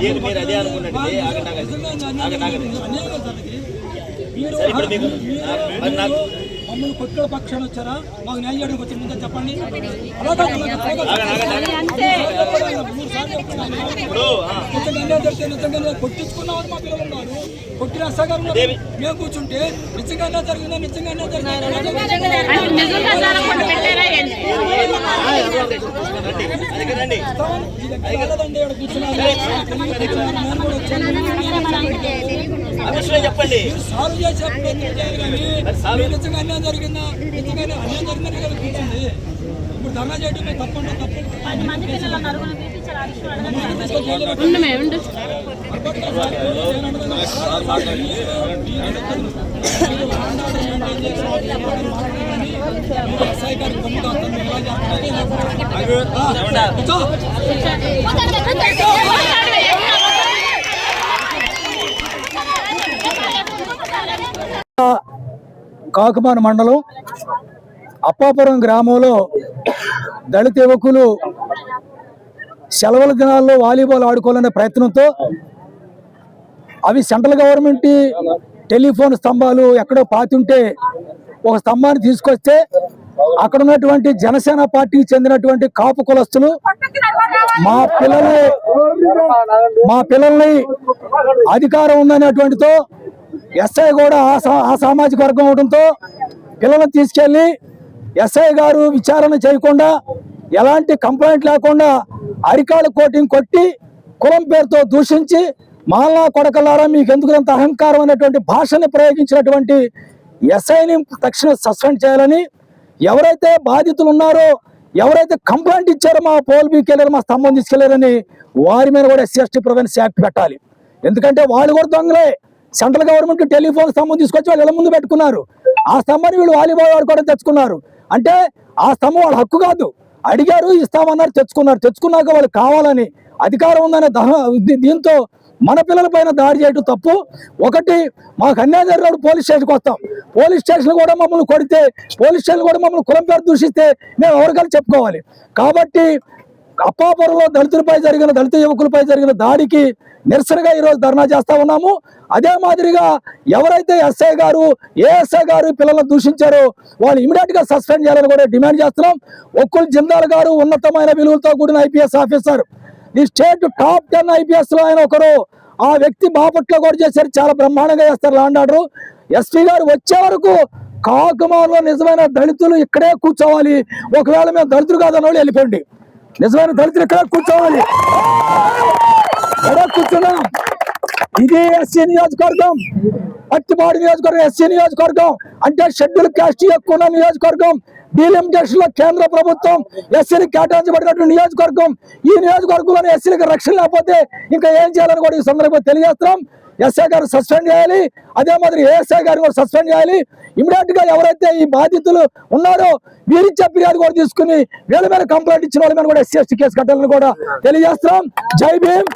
మీరు అదే అనుకున్నట్టు మమ్మల్ని కొట్టుల పక్షాన వచ్చారా? మాకు న్యాయం చేయడానికి వచ్చి ముందు చెప్పండి. నిజంగా కొట్టించుకున్నామని మా పిల్లలు ఉన్నారు. కొట్టిన అసగా మేము కూర్చుంటే నిజంగా జరిగిందా? నిజంగా చెప్పండి. సాల్వ్ చేసే నిజంగా అన్యాయం జరిగిందా? నిజంగా అన్యాయం జరిగిందని కదా కూర్చుంది. ఇప్పుడు ధర్నా చేయడం తప్పండి. కాకుమాన మండలం అప్పాపురం గ్రామంలో దళిత యువకులు సెలవుల దినాల్లో వాలీబాల్ ఆడుకోవాలనే ప్రయత్నంతో అవి సెంట్రల్ గవర్నమెంట్ టెలిఫోన్ స్తంభాలు ఎక్కడో పాతుంటే ఒక స్తంభాన్ని తీసుకొస్తే అక్కడ ఉన్నటువంటి జనసేన పార్టీకి చెందినటువంటి కాపు కులస్తులు మా పిల్లల్ని అధికారం ఉందనేటువంటితో ఎస్ఐ కూడా ఆ సామాజిక వర్గం అవడంతో పిల్లలను తీసుకెళ్లి ఎస్ఐ గారు విచారణ చేయకుండా ఎలాంటి కంప్లైంట్ లేకుండా అరికాలు కోటింగ్ కొట్టి కులం పేరుతో దూషించి మాలా కొడకలారా మీకు ఎందుకంత అహంకారం అనేటువంటి భాషని ప్రయోగించినటువంటి ఎస్ఐని తక్షణం సస్పెండ్ చేయాలని, ఎవరైతే బాధితులు ఉన్నారో ఎవరైతే కంప్లైంట్ ఇచ్చారో మా పోల్ బీకెళ్ళారు మా స్తంభం తీసుకెళ్లారని వారి మీద కూడా SC/ST ప్రివెన్స్ యాక్ట్ పెట్టాలి. ఎందుకంటే వాళ్ళు కూడా దొంగలే. సెంట్రల్ గవర్నమెంట్ టెలిఫోన్ స్తంభం తీసుకొచ్చి వాళ్ళు ఇళ్ళ ముందు పెట్టుకున్నారు. ఆ స్తంభాన్ని వీళ్ళు వాలీబాల్ ఆడుకోవడం తెచ్చుకున్నారు. అంటే ఆ స్తంభం వాళ్ళ హక్కు కాదు. అడిగారు, ఇస్తామన్నారు, తెచ్చుకున్నాక వాళ్ళు కావాలని అధికారం ఉందనే దీంతో మన పిల్లల పైన దాడి చేయడం తప్పు. ఒకటి, మాకు అన్యాయం జరిగినప్పుడు పోలీస్ స్టేషన్కి వస్తాం. పోలీస్ స్టేషన్ కూడా మమ్మల్ని కొడితే, పోలీస్ స్టేషన్ కూడా మమ్మల్ని కులం పేరు దూషిస్తే మేము ఎవరికైనా చెప్పుకోవాలి. కాబట్టి అప్పాపురంలో దళిత యువకులపై జరిగిన దాడికి నిరసనగా ఈరోజు ధర్నా చేస్తా ఉన్నాము. అదే మాదిరిగా ఎవరైతే ఎస్ఐ గారు ఏఎస్ఐ గారు పిల్లలను దూషించారో వాళ్ళు ఇమీడియట్ గా సస్పెండ్ చేయాలని కూడా డిమాండ్ చేస్తున్నాం. ఒక్కుల్ జిందాల్ గారు ఉన్నతమైన విలువలతో కూడిన IPS ఆఫీసర్, ఈ స్టేట్ టాప్ 10 IPS లో ఆయన ఒకరు. ఆ వ్యక్తి బాపట్లో కూడా చేశారు, చాలా బ్రహ్మాండంగా చేస్తారు లా అండ్ ఆర్డర్. SP గారు వచ్చే వరకు కాకుమాలో నిజమైన దళితులు ఇక్కడే కూర్చోవాలి. ఒకవేళ మేము దళితులు కాదన్న వాళ్ళు వెళ్ళిపోండి. నిజమైన దళితులు ఇక్కడే కూర్చోవాలి. కూర్చున్నాం. ఇది SC నియోజకవర్గం, పత్తిపాడు నియోజకవర్గం. SC నియోజకవర్గం అంటే షెడ్యూల్ క్యాస్ట్ ఎక్కువ ఉన్న నియోజకవర్గం. డీలిమిటేషన్ లో కేంద్ర ప్రభుత్వం SCలకు కేటాయించబడినటువంటి నియోజకవర్గం. ఈ నియోజకవర్గంలోని SCలకు రక్షణ లేకపోతే ఇంకా ఏం చేయాలని కూడా ఈ సందర్భంగా తెలియజేస్తున్నాం. SI గారు సస్పెండ్ చేయాలి. అదే మాదిరి ASI గారు కూడా సస్పెండ్ చేయాలి. ఇమీడియట్ గా ఎవరైతే ఈ బాధితులు ఉన్నారో వీరిచ్చే ఫిర్యాదు కూడా తీసుకుని వీళ్ళ మీద కంప్లైంట్ ఇచ్చిన వాళ్ళ మీద కూడా SC/ST కేసు కట్టాలని కూడా తెలియజేస్తున్నాం. జై భీమ్.